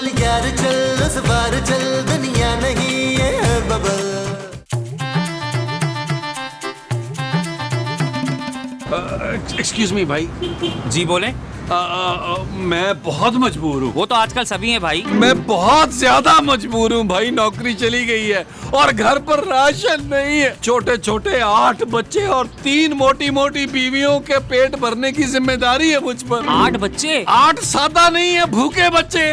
चल यार चल, उस बार चल, दुनिया नहीं ये बबल। एक्सक्यूज मी भाई। जी बोले। मैं बहुत मजबूर हूँ। वो तो आजकल सभी हैं भाई। मैं बहुत ज्यादा मजबूर हूँ भाई, नौकरी चली गई है और घर पर राशन नहीं है। छोटे छोटे 8 बच्चे और 3 मोटी मोटी बीवियों के पेट भरने की जिम्मेदारी है मुझ पर। 8 बच्चे? 8 सादा नहीं है, भूखे बच्चे।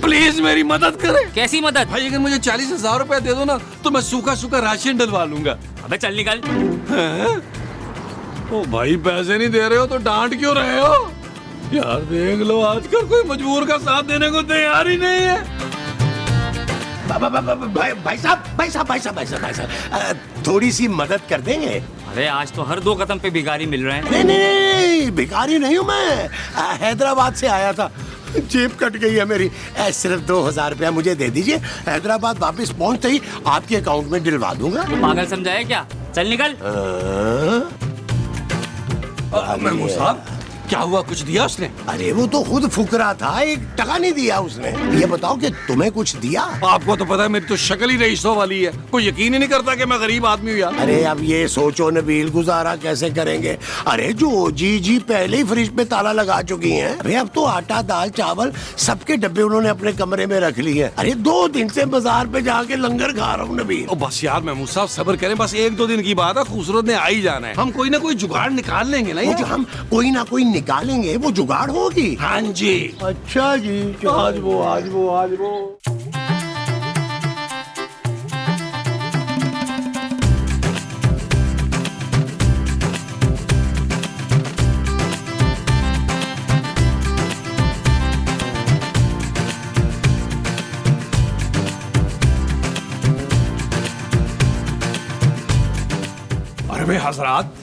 प्लीज मेरी मदद करें। कैसी मदद? भाई अगर मुझे 40,000 रुपया दे दो ना तो मैं सूखा सूखा राशन डलवा लूंगा। अबे चल निकल। ओ भाई पैसे नहीं दे रहे हो तो डांट क्यों रहे हो यार? देख लो आजकल कोई मजबूर का साथ देने को तैयार ही नहीं है। भाई साहब, थोड़ी सी मदद कर देंगे? अरे आज तो हर 2 कदम पे भिखारी मिल रहे हैं। नहीं, भिखारी नहीं हूँ मैं। हैदराबाद से आया था, जेब कट गई है मेरी। सिर्फ 2,000 रुपया मुझे दे दीजिए, हैदराबाद वापस पहुँचते ही आपके अकाउंट में डलवा दूंगा। तो पागल समझाया क्या? चल निकल। महमूद साहब क्या हुआ, कुछ दिया उसने? अरे वो तो खुद फुकरा था, 1 टका नहीं दिया उसने। ये बताओ कि तुम्हें कुछ दिया? आपको तो पता है मेरी तो शक्ल ही रईसों वाली है, कोई यकीन ही नहीं करता कि मैं गरीब आदमी हूँ यार। अरे अब ये सोचो नबील, गुजारा कैसे करेंगे? अरे जो जी पहले ही फ्रिज पे ताला लगा चुकी हैं। अरे अब तो आटा दाल चावल सबके डब्बे उन्होंने अपने कमरे में रख लिए। अरे 2 दिन से बाजार पे जाके लंगर खा रहा हूँ नबील। बस यार महमूद साहब सब्र करें, बस 1-2 दिन की बात है, खूबसूरत ने आ ही जाना है। हम कोई ना कोई जुगाड़ निकाल लेंगे ना यार। हम कोई ना कोई निकालेंगे, वो जुगाड़ होगी। हाँ जी। अच्छा जी, आज वो। अरे भाई हजरात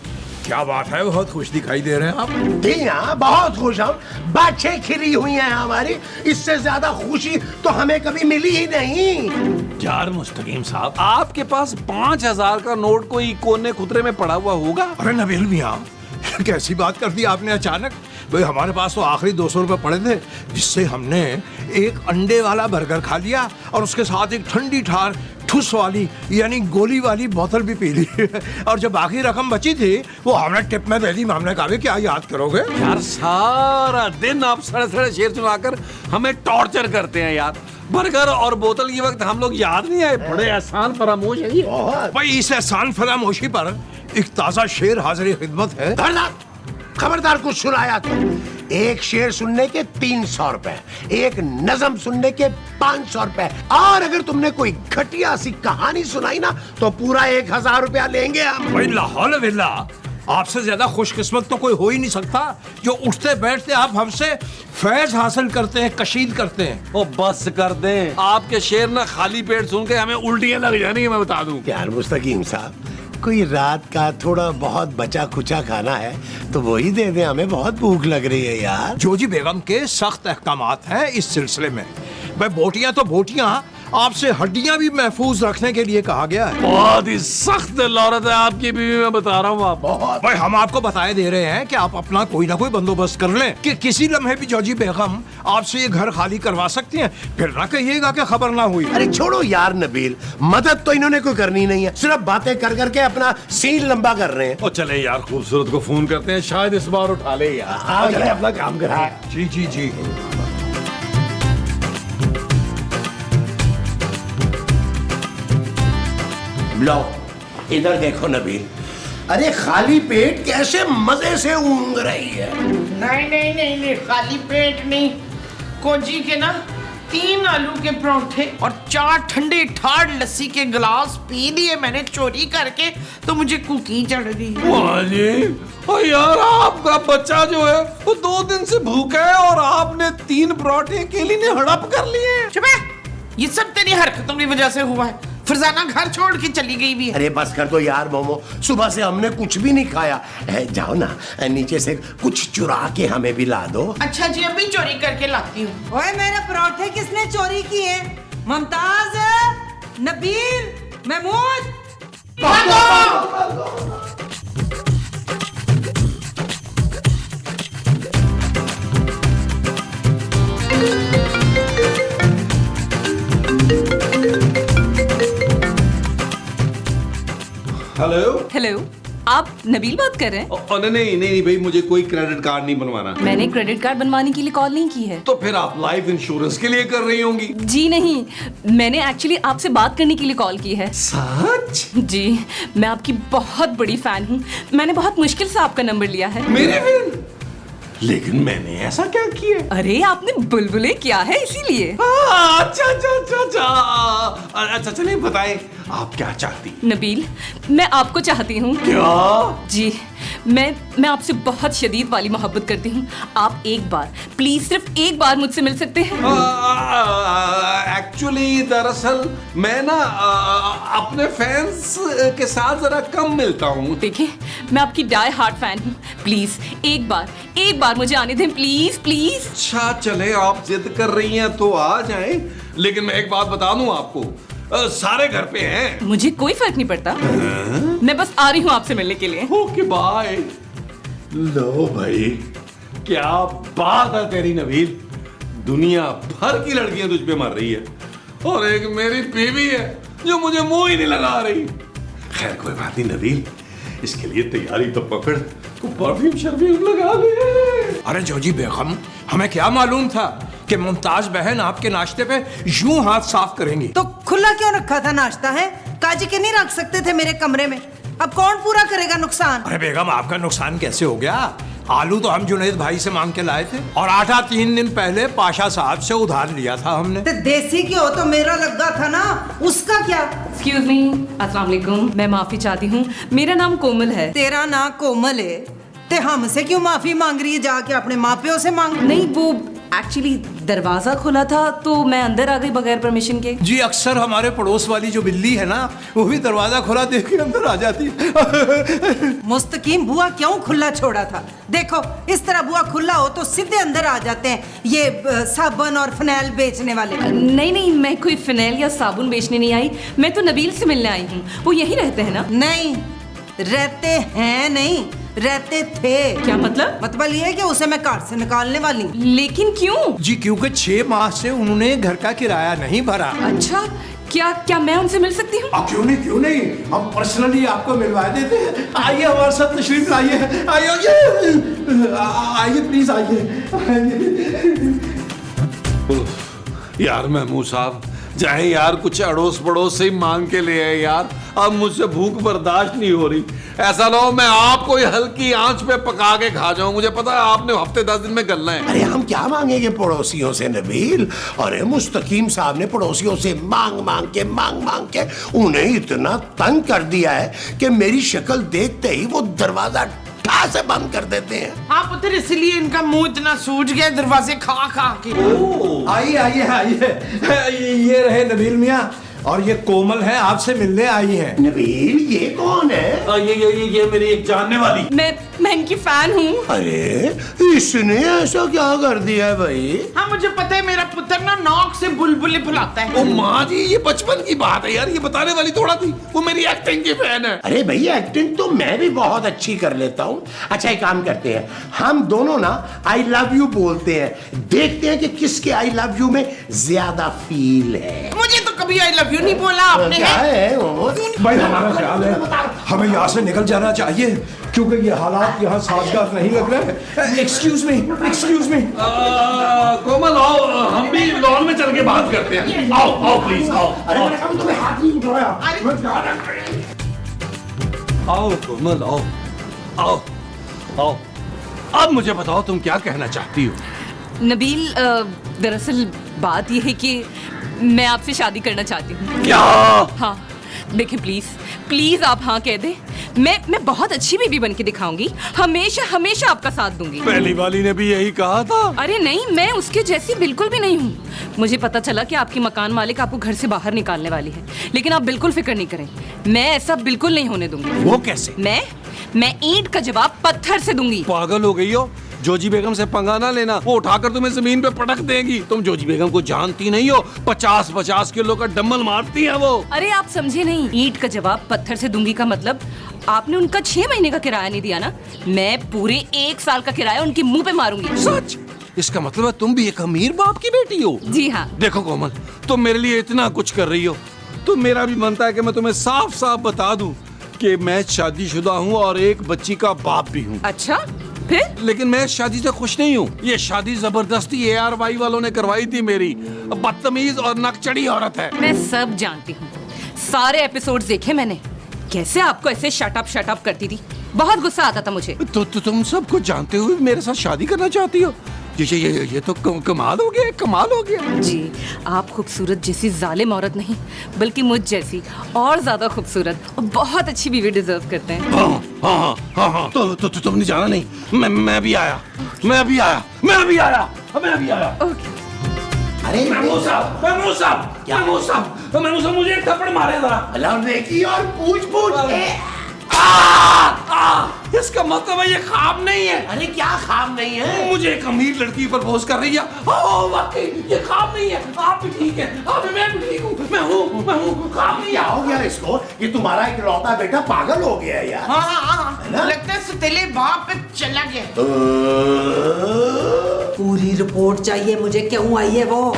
क्या बात है, बहुत खुश दिखाई दे रहे हैं आप। जी हाँ, बहुत खुश हम। बाछें खिली हुई हैं हमारी, इससे ज्यादा खुशी तो हमें कभी मिली ही नहीं। यार मुस्तकीम साहब, आपके पास 5,000 का नोट कोई कोने खुतरे में पड़ा हुआ होगा? अरे नबील मियाँ, कैसी बात कर दी आपने अचानक। भाई हमारे पास तो आखिरी 200 रुपए पड़े थे, जिससे हमने एक अंडे वाला बर्गर खा लिया और उसके साथ एक ठंडी ठार ठुस वाली यानी गोली वाली बोतल भी पी ली। और जब बाकी रकम बची थी वो हमने टिप में दे दी। हमने कहा क्या याद करोगे यार, सारा दिन आप सड़े शेर सुनाकर हमें टॉर्चर करते हैं यार। बर्गर और बोतल के वक्त हम लोग याद नहीं आए? बड़े एहसान फरामोश है ये। भाई इस एहसान फरामोशी पर एक ताजा शेर हाजिर खिदमत है। खबरदार कुछ सुनाया तो। एक शेर सुनने के 300 रुपए, एक नज़म सुनने के 500 रुपए, और अगर तुमने कोई घटिया सी कहानी सुनाई ना तो पूरा 1,000 रुपया लेंगे हम। भाई लाहौल विल्ला, आपसे ज्यादा खुशकिस्मत तो कोई हो ही नहीं सकता जो उठते बैठते आप हमसे फैज हासिल करते हैं, कशीद करते हैं। ओ बस कर दें, आपके शेर ना खाली पेट सुन के हमें उल्टियां लग जानी है, मैं बता दूं। यार मुस्तकीम साहब, कोई रात का थोड़ा बहुत बचा खुचा खाना है तो वही दे दे, हमें बहुत भूख लग रही है यार। जोजी बेगम के सख्त अहकामात हैं इस सिलसिले में। भाई बोटियां तो बोटियां, आपसे हड्डियां भी महफूज रखने के लिए कहा गया है। बहुत ही सख्त लौरत है आपकी बीवी, मैं बता रहा हूँ। आप भाई हम आपको बताए दे रहे हैं कि आप अपना कोई ना कोई बंदोबस्त कर लें कि किसी लम्हे भी जोजी बेगम आपसे ये घर खाली करवा सकती हैं। फिर ना कहिएगा कि खबर ना हुई। अरे छोड़ो यार नबील, मदद तो इन्होंने कोई करनी नहीं है, सिर्फ बातें कर करके अपना सीन लंबा कर रहे हैं। ओ चले यार, खूबसूरत को फोन करते हैं, शायद इस बार उठा ले यार। आओ चले अपना काम करें। जी। लो इधर देखो नबील, अरे खाली पेट कैसे मजे से ऊँग रही है। नहीं, खाली पेट नहीं। कोजी के ना 3 आलू के परांठे और 4 ठंडे ठाड़ लस्सी के गिलास पी लिए मैंने चोरी करके, तो मुझे कुकी चढ़ गई। वाह जी, ओ यार आपका बच्चा जो है वो 2 दिन से भूखा है और आपने 3 पराठे केली ने हड़प कर लिए। चुप है, ये सब तेरी हरकतों की वजह से हुआ है। फरजाना घर छोड़ के चली गई भी है। अरे बस कर दो यार मोमो, सुबह से हमने कुछ भी नहीं खाया। जाओ ना नीचे से कुछ चुरा के हमें भी ला दो। अच्छा जी, अभी चोरी करके लाती हूँ। ओए मेरे पराठे किसने चोरी किए? मुमताज, नबील, महमूद। हेलो। हेलो, आप नबील बात कर रहे हैं? नहीं भाई, मुझे कोई क्रेडिट कार्ड नहीं बनवाना। मैंने क्रेडिट कार्ड बनवाने के लिए कॉल नहीं की है। तो फिर आप लाइफ इंश्योरेंस के लिए कर रही होंगी। जी नहीं, मैंने एक्चुअली आपसे बात करने के लिए कॉल की है। सच? जी, मैं आपकी बहुत बड़ी फैन हूँ। मैंने बहुत मुश्किल से आपका नंबर लिया है। मेरे फैन? लेकिन मैंने ऐसा क्या किया? अरे आपने बुलबुले किया है इसीलिए। अच्छा चलिए बताएं, आप क्या चाहती? नबील, मैं आपको चाहती हूँ। क्या? जी, मैं आपसे बहुत शदीद वाली मोहब्बत करती हूँ। आप एक बार, प्लीज सिर्फ एक बार मुझसे मिल सकते हैं? एक्चुअली दरअसल मैं ना अपने फैंस के साथ जरा कम मिलता हूँ। देखिए, मैं आपकी डाई हार्ट फैन हूँ। प्लीज एक बार मुझे आने दें, प्लीज प्लीज। अच्छा चले, आप जिद कर रही हैं तो आ जाएं, लेकिन मैं एक बात बता दूं आपको, सारे घर पे हैं। मुझे कोई फर्क नहीं पड़ता। मैं बस आ रही हूँ आपसे मिलने के लिए। Okay bye. लो भाई, क्या बात है तेरी नबील। दुनिया भर की लड़कियां तुझ पे मर रही है और एक मेरी बीवी है जो मुझे मुंह ही नहीं लगा रही। खैर कोई बात नहीं नबील, इसके लिए तैयारी तो पकड़, तो परफ्यूम शर्फ्यूम लगा ले। अरे जोजी बेगम, हमें क्या मालूम था कि मुमताज बहन आपके नाश्ते पे यूं हाथ साफ करेंगी। तो खुला क्यों रखा था नाश्ता है? काजी के नहीं रख सकते थे मेरे कमरे में? अब कौन पूरा करेगा नुकसान? अरे बेगम, आपका नुकसान कैसे हो गया? आलू तो हम जुनैद भाई से मांग के लाए थे और आटा 3 दिन पहले पाशा साहब से उधार लिया था हमने। तो देसी घ्यो तो मेरा लगा था ना, उसका क्या? एक्सक्यूज मी, अस्सलाम वालेकुम। मैं माफी चाहती हूँ, मेरा नाम कोमल है। तेरा नाम कोमल है, ते हमसे क्यों माफी मांग रही है? जाके अपने माँ-प्यो से मांग। नहीं, वो एक्चुअली दरवाजा खुला था तो मैं अंदर आ गई बगैर परमिशन के। जी, अक्सर हमारे पड़ोस वाली जो बिल्ली है ना, वो भी दरवाजा खुला देख के अंदर आ जाती है। मुस्तकीम बुआ क्यों खुला छोड़ा था? देखो, इस तरह बुआ खुला हो तो सीधे अंदर आ जाते हैं ये साबुन और फिनाइल बेचने वाले। नहीं, मैं कोई फिनाइल या साबुन बेचने नहीं आई। मैं तो नबील से मिलने आई हूँ। वो यही रहते हैं ना? नहीं, रहते हैं नहीं, रहते थे। क्या मतलब? मतलब ये है कि उसे मैं घर से निकालने वाली हूँ। लेकिन क्यों? जी, क्योंकि 6 माह से उन्होंने घर का किराया नहीं भरा। अच्छा, क्या मैं उनसे मिल सकती हूँ? क्यों नहीं, हम पर्सनली आपको मिलवा देते हैं। आइए हमारे साथ तशरीफ लाइए, आइए प्लीज आइए। यार महमूद साहब, जाए यार, कुछ अड़ोस पड़ोस से ही मांग के ले आए यार। अब मुझसे भूख बर्दाश्त नहीं हो रही। ऐसा ना हो मैं आपको हल्की आंच पे पका के खा जाऊं। मुझे पता है आपने हफ्ते 10 दिन में गलना है। अरे हम क्या मांगेंगे पड़ोसियों से नबील? अरे मुस्तकीम साहब ने पड़ोसियों से मांग मांग के उन्हें इतना तंग कर दिया है कि मेरी शक्ल देखते ही वो दरवाजा ठा से बंद कर देते हैं। हाँ पुत्र, इसलिए इनका मुंह इतना सूज गया दरवाजे खा के। आइए, ये रहे नबील मियाँ, और ये कोमल है, आपसे मिलने आई हैं। नबील, ये कौन है? ये मेरी एक जानने वाली। मैं इनकी फैन हूँ। अरे इसने ऐसा क्या कर दिया है भाई? हाँ मुझे पता है, मेरा पुत्र ना नाक से बुलबुले फुलाता है। ओ माँ जी, ये बचपन की बात है यार, ये बताने वाली थोड़ा थी। वो मेरी एक्टिंग की फैन है। अरे भैया, एक्टिंग तो मैं भी बहुत अच्छी कर लेता हूँ। अच्छा एक काम करते हैं, हम दोनों ना आई लव यू बोलते हैं, देखते हैं कि किसके आई लव यू में ज्यादा फील है। मुझे तो कभी आई लव यू नहीं बोला आपने। क्या है वो? भाई हमारा ख्याल है हमें यहाँ से निकल जाना चाहिए, क्योंकि ये हालात यहाँ साजगार नहीं लग रहे। Excuse me. कोमल आओ, हम भी लॉन में चल के बात करते हैं। आओ प्लीज आओ। अरे हम तुम्हें हाथ नहीं उठाया। आओ कोमल आओ। अब मुझे बताओ तुम क्या कहना चाहती हो? नबील, दरअसल बात यह है कि मैं आपसे शादी करना चाहती हूँ। क्या? हाँ, देखिए प्लीज आप हाँ कह दे। मैं बहुत अच्छी बीवी बन के दिखाऊंगी। हमेशा आपका साथ दूंगी। पहली वाली ने भी यही कहा था। अरे नहीं, मैं उसके जैसी बिल्कुल भी नहीं हूँ। मुझे पता चला कि आपकी मकान मालिक आपको घर से बाहर निकालने वाली है, लेकिन आप बिल्कुल फिक्र नहीं करें। मैं ऐसा बिल्कुल नहीं होने दूंगी। वो कैसे? मैं ईंट का जवाब पत्थर से दूंगी। पागल हो गई हो? जोजी बेगम से पंगा ना लेना, वो उठाकर तुम्हें जमीन पे पटक देगी। तुम जोजी बेगम को जानती नहीं हो, 50-50 किलो का डम्बल मारती है वो। अरे आप समझे नहीं, ईंट का जवाब पत्थर से दूंगी का मतलब आपने उनका 6 महीने का किराया नहीं दिया ना, मैं पूरे 1 साल का किराया उनके मुंह पे मारूंगी। सच? इसका मतलब है तुम भी एक अमीर बाप की बेटी हो? जी हाँ। देखो कोमल, तुम मेरे लिए इतना कुछ कर रही हो, तो मेरा भी बनता है कि मैं तुम्हें साफ साफ बता दूं कि मैं शादीशुदा हूँ और एक बच्ची का बाप भी हूँ। अच्छा, फिर? लेकिन मैं इस शादी से खुश नहीं हूँ। ये शादी जबरदस्ती ARY वालों ने करवाई थी मेरी। बदतमीज और नकचड़ी औरत है। मैं सब जानती हूँ, सारे एपिसोड्स देखे मैंने। कैसे आपको ऐसे शट अप करती थी, बहुत गुस्सा आता था मुझे। तो तुम सब कुछ जानते हुए मेरे साथ शादी करना चाहती हो? ये तो कमाल हो गया, कमाल हो गया। जी, आप खूबसूरत जैसी जालिम औरत नहीं, बल्कि मुझ जैसी और ज्यादा खूबसूरत और बहुत अच्छी बीवी डिजर्व करते हैं। हाँ। तो तुमने जाना नहीं। मैं भी आया। ओके। अरे महमूद साहब, मुझे एक थप्पड़ मारे जरा। अल्लाह नेकी और पूछ इसका मतलब है ये ख्वाब नहीं है। अरे क्या खाम नहीं है? मुझे एक अमीर लड़की प्रपोज कर रही है। वाकई ये ख्वाब नहीं है। आप भी ठीक है, मैं भी ठीक हूँ। मैं हूँ ख्वाब नहीं क्या है। हो गया इसको? ये तुम्हारा इकलौता बेटा पागल हो गया है यार। हाँ, लगता है सतीले बाप पे चला गया। पूरी रिपोर्ट चाहिए मुझे, क्यों आई है वो?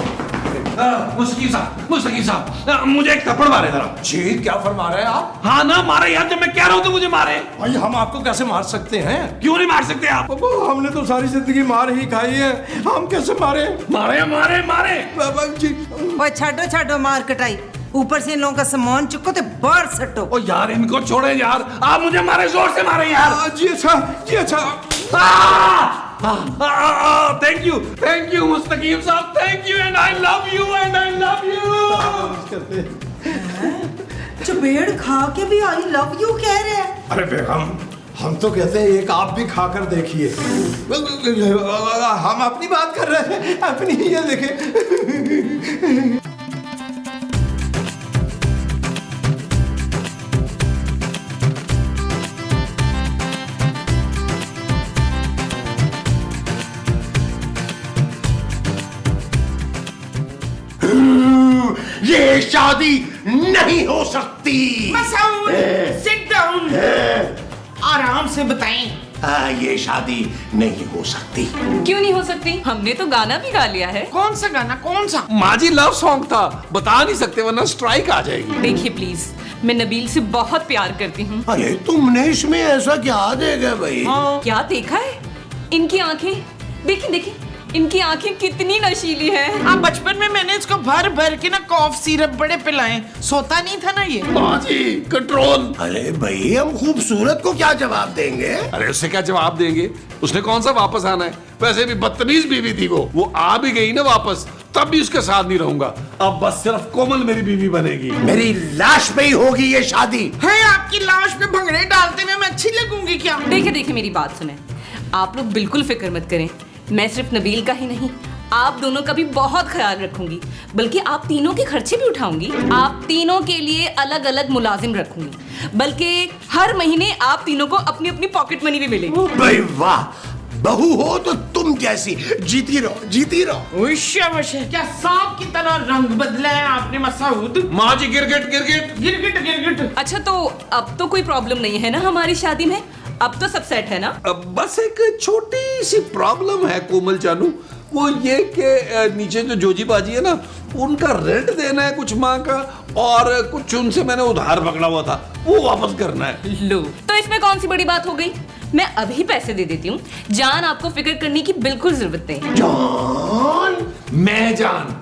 मुस्तकीम साहब, मुझे एक थप्पड़ मारे जरा। जी क्या फरमा रहे हैं आप? हाँ ना, मारे यार। जब मैं कह रहा हूँ तो मुझे मारे। भाई हम आपको कैसे मार सकते हैं? क्यों नहीं मार सकते आप? हमने तो सारी जिंदगी मार ही खाई है, हम कैसे मारे? मारे। बाबा जी ओए छाटो मार कटाई, ऊपर से इन लोगों का सामान चुको ते बाहर सटो। ओ यार, इनको छोड़े यार। आप मुझे मारे, जोर से मारे यार। जी अच्छा। Thank you Mustaqeem sahab, thank you and I love you. चपेड़ खा के भी आई लव यू कह रहे हैं। अरे बेगम, हम तो कहते हैं एक आप भी खाकर देखिए। हम अपनी बात कर रहे हैं, अपनी ये देखें। ये शादी नहीं हो सकती। Masood, sit down. आराम से बताएं। ये शादी नहीं हो सकती। क्यों नहीं हो सकती? हमने तो गाना भी गा लिया है। कौन सा गाना, कौन सा? माजी लव सॉन्ग था, बता नहीं सकते वरना स्ट्राइक आ जाएगी। देखिए प्लीज, मैं नबील से बहुत प्यार करती हूँ। अरे तुमने इसमें ऐसा क्या देखा भाई? क्या देखा है? इनकी आंखें देखिए, इनकी आंखें कितनी नशीली हैं। आप बचपन में मैंने इसको भर के ना कॉफ सिरप बड़े पिलाए, सोता नहीं था ना ये। माजी कंट्रोल। अरे भाई, हम खूबसूरत को क्या जवाब देंगे? अरे उससे क्या जवाब देंगे? उसने कौन सा वापस आना है? वैसे भी बदतमीज बीवी थी वो आ भी गई ना वापस, तब भी उसके साथ नहीं रहूंगा। अब बस सिर्फ कोमल मेरी बीवी बनेगी। मेरी लाश पे ही होगी ये शादी। है आपकी लाश पे भंगड़े डालते हुए मैं अच्छी लगूंगी क्या? देखिए मेरी बात सुने, आप लोग बिल्कुल फिक्र मत करें। मैं सिर्फ नबील का ही नहीं, आप दोनों का भी बहुत ख्याल रखूंगी, बल्कि आप तीनों के खर्चे भी उठाऊंगी। आप तीनों के लिए अलग अलग मुलाजिम रखूंगी, बल्कि हर महीने आप तीनों को अपनी अपनी पॉकेट मनी भी मिलेगी। भाई वाह, बहू हो तो तुम जैसी, जीती रहो। शाबाश, क्या सांप की तरह रंग बदला है आपने मसूद। माँ जी गिरगिट। गिरगिट। अच्छा, तो अब तो कोई प्रॉब्लम नहीं है ना हमारी शादी में? अब तो सब सेट है ना? अब बस एक छोटी सी प्रॉब्लम है कोमल जानू, वो ये कि नीचे जो जोजी बाजी है ना, उनका रेंट देना है कुछ माँ का, और कुछ उनसे मैंने उधार पकड़ा हुआ था, वो वापस करना है। लो, तो इसमें कौन सी बड़ी बात हो गई? मैं अभी पैसे दे देती हूँ। जान, आपको फिक्र करने की बिल्कुल जरूरत नहीं। जान, मैं जान,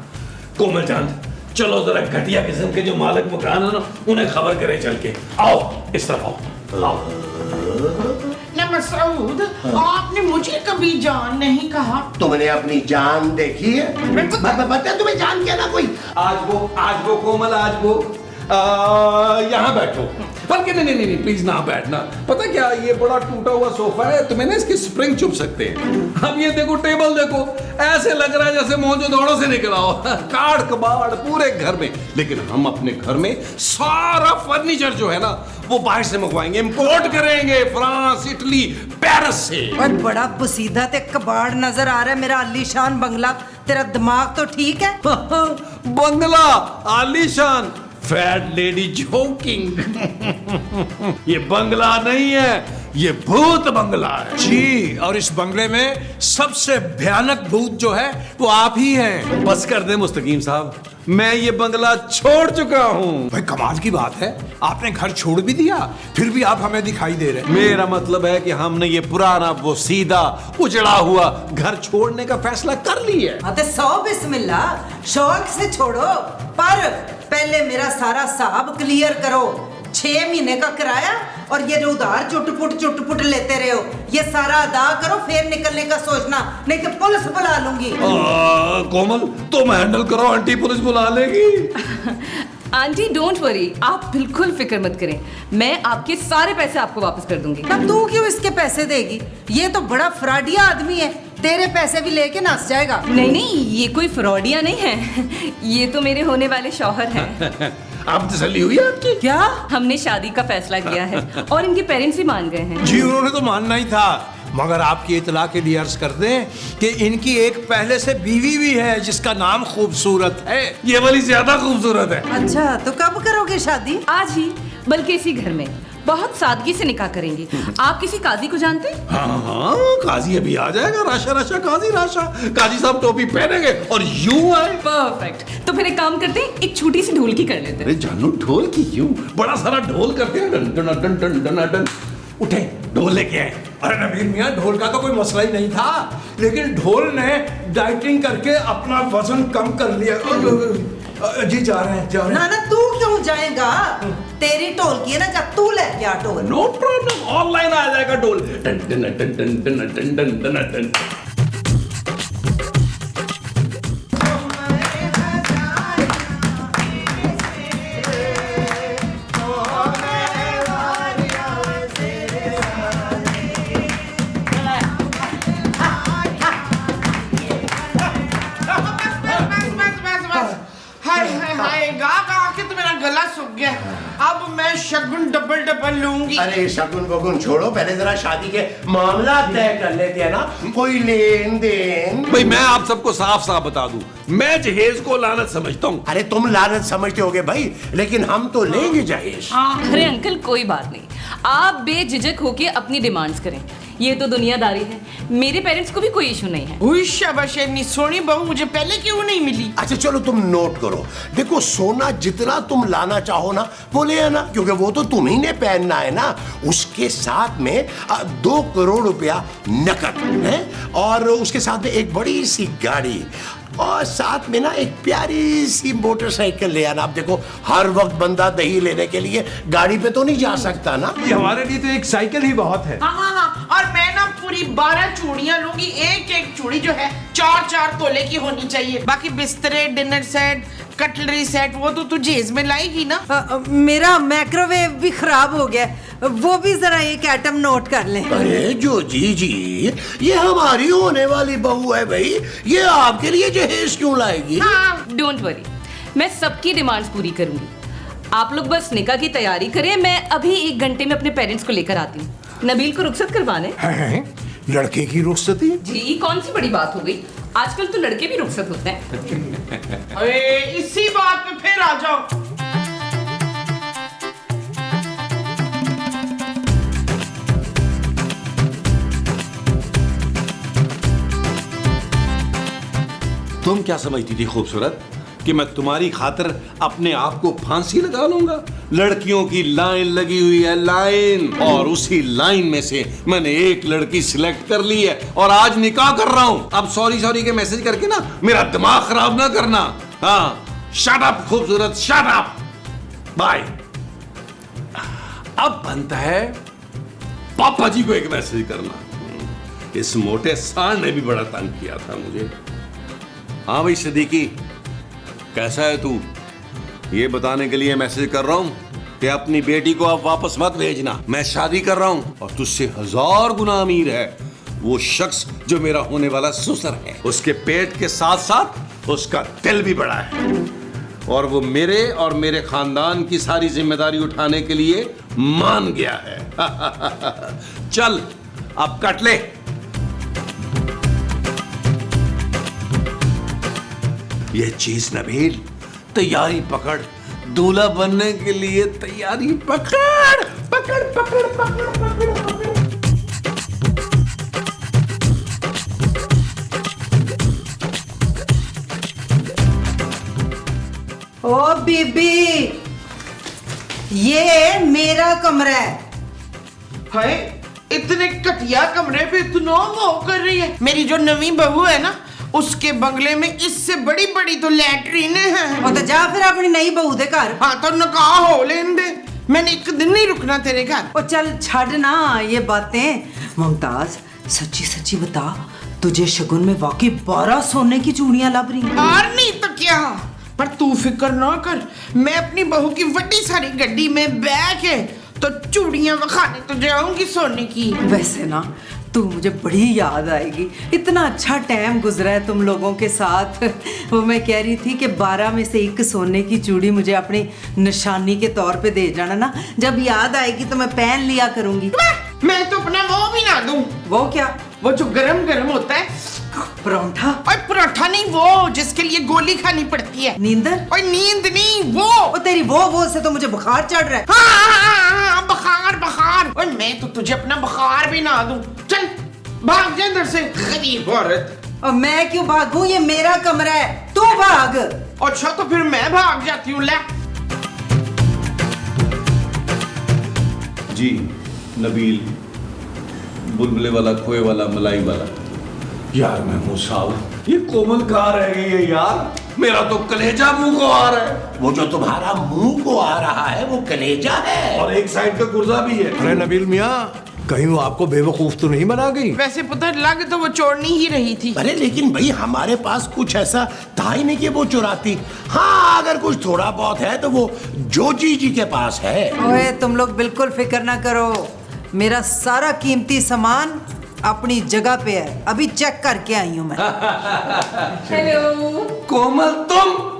कोमल जान, चलो जरा घटिया किस्म के जो मालिक मकान है ना, उन्हें खबर करें चल के। आओ इस तरफ आओ। ना मसूद, आपने मुझे कभी जान नहीं कहा। तुमने अपनी जान देखी है? बता, तुम्हें जान क्या ना कोई? आज वो कोमल, यहाँ बैठो। बल्कि नहीं प्लीज ना बैठना। पता क्या, ये बड़ा टूटा हुआ सोफा है, तुम्हें ना इसकी स्प्रिंग चुभ सकते हैं। अब ये देखो, टेबल देखो, ऐसे लग रहा है जैसे मोहनजोदड़ो से निकला हो। काट कबाड़ पूरे घर में। लेकिन हम अपने घर में सारा फर्नीचर जो है ना, वो बाहर से मंगवाएंगे, इंपोर्ट करेंगे, फ्रांस, इटली, पेरिस से। और बड़ा बुसीदा ते कबाड़ नजर आ रहा है मेरा आलीशान बंगला। तेरा दिमाग तो ठीक है? बंगला आलीशान, फैट लेडी जोकिंग। ये बंगला नहीं है, ये भूत बंगला है। जी, और इस बंगले में सबसे भयानक भूत जो है वो आप ही हैं। बस कर दे मुस्तकीम साहब, मैं ये बंगला छोड़ चुका हूँ। भाई कमाल की बात है, आपने घर छोड़ भी दिया फिर भी आप हमें दिखाई दे रहे हैं। मेरा मतलब है कि हमने ये पुराना वो सीधा उजड़ा हुआ घर छोड़ने का फैसला कर लिया है। हाँ तो 100 बिस्मिल्लाह, शौक से छोड़ो, पर पहले मेरा सारा हिसाब क्लियर करो। 6 महीने का किराया और ये जो उधार चुटपुट लेते रहे हो, ये सारा अदा करो, फिर निकलने का सोचना, नहीं तो पुलिस बुला लूंगी। कोमल तुम हैंडल करो, आंटी पुलिस बुला लेगी। आंटी डोंट वरी, आप बिल्कुल फिक्र मत करें, मैं आपके सारे पैसे आपको वापस कर दूंगी। तब तू क्यों इसके पैसे देगी? ये तो बड़ा फ्रॉडिया आदमी है, तेरे पैसे भी लेके नाच जाएगा। नहीं नहीं, ये कोई फ्रॉडिया नहीं है, ये तो मेरे होने वाले शौहर हैं। अब तसल्ली हुई आपकी? क्या? हमने शादी का फैसला किया है और इनके पेरेंट्स भी मान गए हैं। जी उन्होंने तो मानना ही था, मगर आपकी इतला के लिए अर्ज कर दें कि इनकी एक पहले से बीवी भी है जिसका नाम खूबसूरत है। ये वाली ज्यादा खूबसूरत है। अच्छा, तो कब करोगे शादी? आज ही, बल्कि इसी घर में बहुत सादगी से निकाह करेंगे। आप किसी काजी को जानते हैं? हाँ, काजी अभी आ जाएगा। राशा काजी राशा, काजी साहब टोपी पहनेंगे और यूं आए। परफेक्ट। तो फिर एक काम करते हैं, एक छोटी सी ढोलकी कर लेते हैं। अरे जानू, ढोल की क्यों? बड़ा सारा ढोल करते हैं, done done done done done done. उठे, ढोल लेके आए। अरे नबील मियाँ, ढोल का तो कोई मसला ही नहीं था, लेकिन ढोल ने डाइटिंग करके अपना वजन कम कर लिया। जी जा रहे हैं। ना तू क्यों जाएगा? तेरी ढोलकी है ना, जा तू ले क्या ढोल। नो प्रॉब्लम, ऑनलाइन आ जाएगा ढोल। Done done done done done done done done done. अब मैं शगुन डबल लूंगी। अरे शगुन बगुन छोड़ो, पहले जरा शादी के मामला तय कर लेते हैं ना, कोई लेन देन। भाई मैं आप सबको साफ साफ बता दूं, मैं जहेज को लानत समझता हूँ। अरे तुम लानत समझते होगे भाई, लेकिन हम तो लेंगे जहेज। अरे अंकल कोई बात नहीं, आप बेझिझक होके अपनी डिमांड्स करें, ये तो दुनियादारी है। मेरे पेरेंट्स को भी कोई इशू नहीं है। हुई शाबाश, इतनी सोनी बहू मुझे पहले क्यों नहीं मिली? अच्छा चलो तुम नोट करो, देखो सोना जितना तुम लाना चाहो ना वो ले आना, क्योंकि वो तो तुम्ही ने पहनना है ना। उसके साथ में 2 करोड़ रुपया नकद है, और उसके साथ में एक बड़ी सी गाड़ी, और साथ में ना एक प्यारी सी मोटरसाइकिल ले आना। अब देखो हर वक्त बंदा दही लेने के लिए गाड़ी पे तो नहीं जा सकता ना। ये हमारे लिए तो एक साइकिल ही बहुत है। हाँ, और मैं ना पूरी 12 चूड़ियां लूंगी। एक चूड़ी जो है 4-4 तोले की होनी चाहिए। बाकी बिस्तरे, डिनर सेट, कटलरी सेट वो तो तू जेज में लाएगी ना। मेरा माइक्रोवेव भी खराब हो गया, वो भी जरा एक आइटम नोट कर ले। अरे जो जी ये हमारी होने वाली बहू है भाई, ये आपके लिए जहेज क्यों लाएगी? डोंट वरी, मैं सबकी डिमांड्स पूरी करूंगी। आप लोग बस निकाह की तैयारी करें, मैं अभी 1 घंटे में अपने पेरेंट्स को लेकर आती हूँ। नबील को रुखसत करवाने। हैं? लड़के की रुखसती? जी कौन सी बड़ी बात हो गई, आजकल तो लड़के भी रुखसत होते हैं। अरे इसी बात पे फिर आ जाओ। तुम क्या समझती थी खूबसूरत कि मैं तुम्हारी खातिर अपने आप को फांसी लगा लूंगा? लड़कियों की लाइन लगी हुई है, लाइन, और उसी लाइन में से मैंने एक लड़की सिलेक्ट कर ली है और आज निकाह कर रहा हूं। अब सॉरी के मैसेज करके ना मेरा दिमाग खराब ना करना। हाँ, शट अप खूबसूरत, शट अप, बाय। अब बनता है पापा जी को एक मैसेज करना। इस मोटे सांड ने भी बड़ा तंग किया था मुझे। हाँ भाई सिद्दीकी, कैसा है तू? ये बताने के लिए मैसेज कर रहा हूं कि अपनी बेटी को अब वापस मत भेजना। मैं शादी कर रहा हूं और तुझसे 1000 गुना अमीर है वो शख्स जो मेरा होने वाला ससुर है। उसके पेट के साथ साथ उसका दिल भी बड़ा है, और वो मेरे और मेरे खानदान की सारी जिम्मेदारी उठाने के लिए मान गया है। चल अब कट ले। ये चीज नबील, तैयारी पकड़, दूल्हा बनने के लिए तैयारी पकड़। ओ बीबी, ये मेरा कमरा है। हाय, इतने घटिया कमरे पे इतना वो कर रही है। मेरी जो नवी बहू है ना, उसके बंगले में इससे बड़ी बड़ी तो लैट्रीन है। और तो जा फिर अपनी नई बहू दे घर। हाँ तो निकाह हो लेन दे, मैंने एक दिन नहीं रुकना तेरे घर। ओ चल छड़ ना ये बातें। मुमताज, सच्ची सच्ची बता, तुझे शगुन में वाकई 12 सोने की चूड़ियां लब रही हैं? और नहीं तो क्या, पर तू फिक्र ना कर, मैं अपनी बहू की बड़ी सारी गड्डी में बैठ के तो चूड़ियां बखाने तो जाऊंगी सोने की। वैसे ना तू मुझे बड़ी याद आएगी, इतना अच्छा टाइम गुजरा है तुम लोगों के साथ। वो मैं कह रही थी कि 12 में से एक सोने की चूड़ी मुझे अपनी निशानी के तौर पे दे जाना ना, जब याद आएगी तो मैं पहन लिया करूंगी। मैं तो अपना वो भी ना दूं। वो क्या? वो जो गरम गरम होता है परांठा? और पराठा नहीं, वो जिसके लिए गोली खानी पड़ती है। नींदर? और नींद नहीं, वो तेरी वो से तो मुझे बुखार चढ़ रहा है। हाँ, बुखार बुखार। और मैं तो तुझे अपना बुखार भी ना दूं। चल भाग जा इधर से, गरीब औरत। और मैं क्यों भागूं, ये मेरा कमरा है, तू भाग। अच्छा तो फिर मैं भाग जाती हूँ। ले जी नबील, बुलबुले वाला, खोए वाला, मलाई वाला। यार महमूद साहब, ये कोमल कहाँ रह गई है यार? मेरा तो कलेजा मुंह को आ रहा है। वो जो तुम्हारा मुंह को आ रहा है वो कलेजा है, और एक साइड का गुर्जा भी है। अरे नबील मियाँ, कहीं वो आपको बेवकूफ तो नहीं बना गई? वैसे पता लग तो वो छोड़नी ही रही थी। अरे लेकिन भाई हमारे पास कुछ ऐसा था ही नहीं कि वो चुराती। हाँ, अगर कुछ थोड़ा बहुत है तो वो जोजी जी के पास है। ओए तुम लोग बिल्कुल फिक्र ना करो, मेरा सारा कीमती सामान अपनी जगह पे है, अभी चेक करके आई हूँ मैं। हेलो कोमल, तुम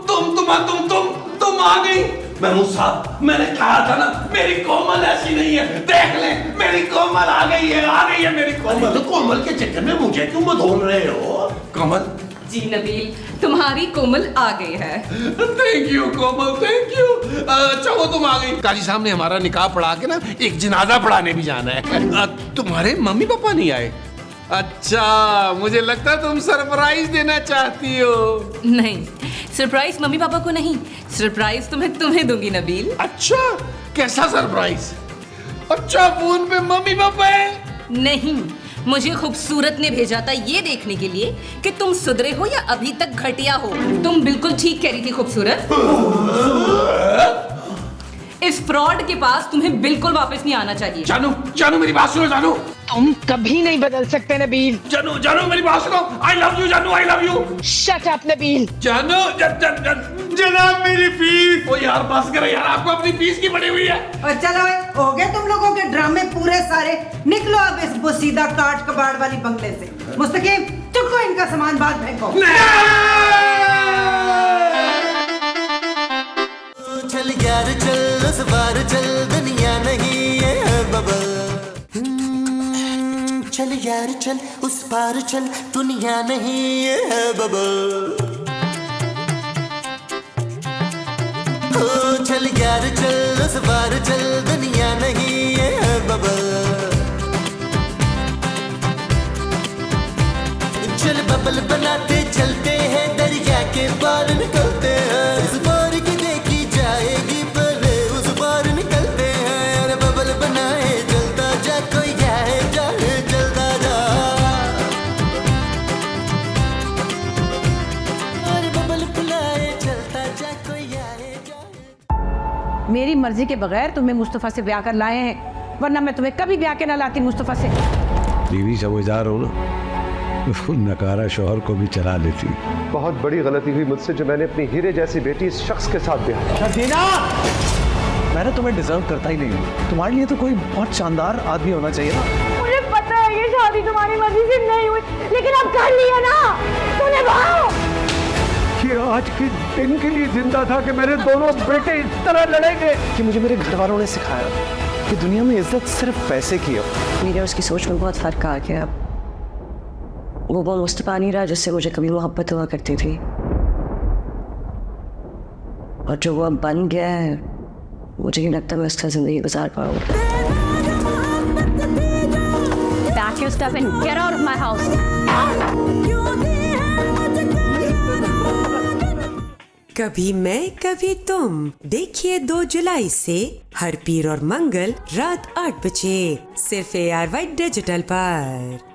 आ गई। महमूद साहब, मैंने कहा था ना, मेरी कोमल ऐसी नहीं है। देख ले, मेरी कोमल आ गई है मेरी कोमल। तो कोमल के चक्कर में मुझे क्यों बधोल रहे हो? कोमल, जी नबील, तुम्हारी कोमल आ गई है। Thank you Komal, thank you. अच्छा वो तुम आ गई। काजी साहब ने हमारा निकाह पढ़ा के ना एक जनाजा पढ़ाने भी जाना है। तुम्हारे मम्मी पापा नहीं आए? अच्छा, मुझे लगता है तुम सरप्राइज देना चाहती हो। नहीं, सरप्राइज मम्मी पापा को नहीं, सरप्राइज तो मैं तुम्हें दूंगी नबील। अच्छा, कैसा सरप्राइज? अच्छा, फोन पे मम्मी पापा है? नहीं, मुझे खूबसूरत ने भेजा था ये देखने के लिए कि तुम सुधरे हो या अभी तक घटिया हो। तुम बिल्कुल ठीक कह रही थी खूबसूरत। इस फ्रॉड के पास तुम्हें बिल्कुल वापस नहीं आना चाहिए। जानू मेरी बात सुनो। जानू, तुम कभी नहीं बदल सकते नबील। जानू मेरी बात सुनो। आई लव यू जानू, आई love you. Shut up Nabeel. जानू, जनाब मेरी फीस। ओ यार बस करो यार, आपको अपनी फीस की पड़ी हुई है। और चलो हो गए तुम लोगों के ड्रामे पूरे सारे, निकलो अब इस बुसीदा काट कबाड़ वाली बंगले से। मुस्तकीम, चुको इनका सामान बाहर फेंको। चल यार चल, उस बार चल, दुनिया नहीं है बबल। चल यार चल, उस पार चल, दुनिया नहीं है बबल। ओ चल यार चल, उस पार चल, दुनिया नहीं है बबल। चल बबल बनाते चलते हैं, दरिया के पार निकलते हैं। उस पार की देखी जाएगी, पहले उस पार निकलते हैं। अरे बबल बनाए चलता जा, कोई जाए जाए चलता जा। अरे बबल बुलाए चलता जा, कोई आए जाए। मेरी मर्जी के बगैर तुम्हें मुस्तफ़ा से ब्याह कर लाए हैं, वरना मैं तुम्हें कभी ब्याह के ना लाती मुस्तफ़ा से। बीवी समझदार हो ना, उसको नकारा शौहर को भी चला लेती। बहुत बड़ी गलती हुई मुझसे जो मैंने अपनी हीरे जैसी बेटी इस शख्स के साथ ब्याह किया। मैं तुम्हें डिजर्व करता ही नहीं हूँ। तुम्हारे लिए तो कोई बहुत शानदार आदमी होना चाहिए ना। मुझे पता है ये शादी तुम्हारी मर्जी से नहीं हुई, लेकिन अब कर लिया ना, तो निभाओ। ये आज के दिन के लिए जिंदा था कि मेरे दोनों बेटे इस तरह लड़ेंगे। कि मुझे मेरे घर वालों ने सिखाया कि दुनिया में इज्जत सिर्फ पैसे की हो। मेरे उसकी सोच में बहुत फर्क आ गया। वो मुस्तफा नहीं रहा जिससे मुझे कभी मोहब्बत हुआ करती थी, और जो वो अब बन गया है, मुझे नहीं लगता मैं उसका जिंदगी गुजार पाऊंगा। Pack your stuff and get out of my house. कभी मैं कभी तुम देखिए 2 जुलाई से हर पीर और मंगल रात 8 बजे सिर्फ ARY डिजिटल पर।